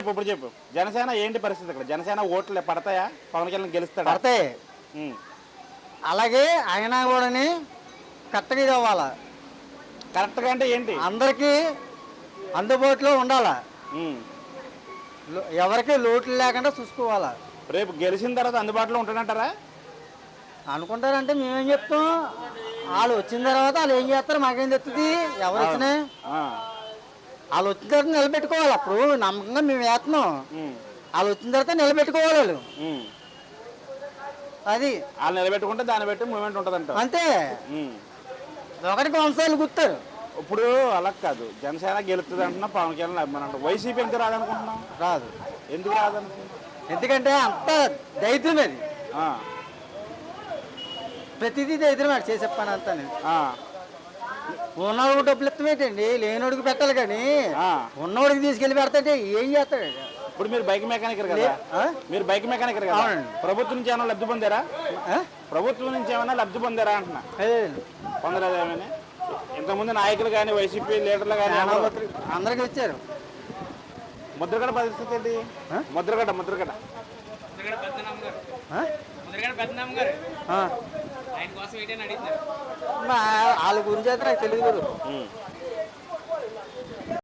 ఇప్పుడు చెప్పు జనసేన ఏంటి పరిస్థితి ఇక్కడ? జనసేన ఓట్లు పడతాయా? పవన్ కళ్యాణ్ గెలుస్తాడా? పడతాయి. ఉమ్. అలాగే ఆయన కూడాని కరెక్ట్గా ఇది అవ్వాలి. కరెక్ట్గా అంటే ఏంటి? అందరికీ అందుబాటులో ఉండాలా. ఉమ్. ఎవరికి లోట్లు లేకుండా చూసుకోవాలా. రేపు గెలిచిన తర్వాత అందుబాటులో ఉంటాడంటారా? అనుకుంటారంటే మేమేం చెప్తాం, వాళ్ళు వచ్చిన తర్వాత వాళ్ళు ఏం చేస్తారు మాకేం తెస్తుంది. ఎవరు వచ్చినా ఆ. వాళ్ళు వచ్చిన తర్వాత నిలబెట్టుకోవాలి. అప్పుడు నమ్మకంగా మేము వేస్తున్నాం, ఉమ్. వాళ్ళు వచ్చిన తర్వాత నిలబెట్టుకోవాలి వాళ్ళు. ఉమ్. అది వాళ్ళు నిలబెట్టుకుంటే దాన్ని బట్టి మూమెంట్ ఉంటుందంట. అంతే. ఉమ్. ఒకటికి 100 సార్లు గుర్తారు. ఇప్పుడు అలా కాదు, జనసేన గెలుస్తుంది అంటున్నా, పవన్ కళ్యాణ్ అభిమానం అంటాం. వైసీపీ ఎందుకు రాదనుకుంటున్నాం? రాదు. ఎందుకు రాదనుకుంటున్నాం? ఎందుకంటే అంత దైత్యం అది. ఆ. ప్రతిదీ దైత్యం అది చేసే పని అంతా. ఆ. ఉన్నవాడికి డబ్బులు ఇస్తామేటండి, లేనివాడికి పెట్టాలి. కానీ ఆ. ఉన్నవాడికి తీసుకెళ్ళి పెడతాంటే ఏం చేస్తాడు? ఇప్పుడు మీరు బైక్ మెకానికర్ కదా, మీరు బైక్ మెకానికర్ కదా, అవునండి. ప్రభుత్వం నుంచి ఏమైనా లబ్ధి పొందారా? ప్రభుత్వం నుంచి ఏమైనా లబ్ధి పొందారా అంటున్నా. పొందలేదు ఏమైనా? ఇంతకుముందు నాయకులు కానీ వైసీపీ లీడర్లు కానీ అందరికి ఇచ్చారు. ముద్రగడ పరిస్థితి ఏంటి? ముద్రగడ వాళ్ళ గురించి అయితే నాకు తెలియదు.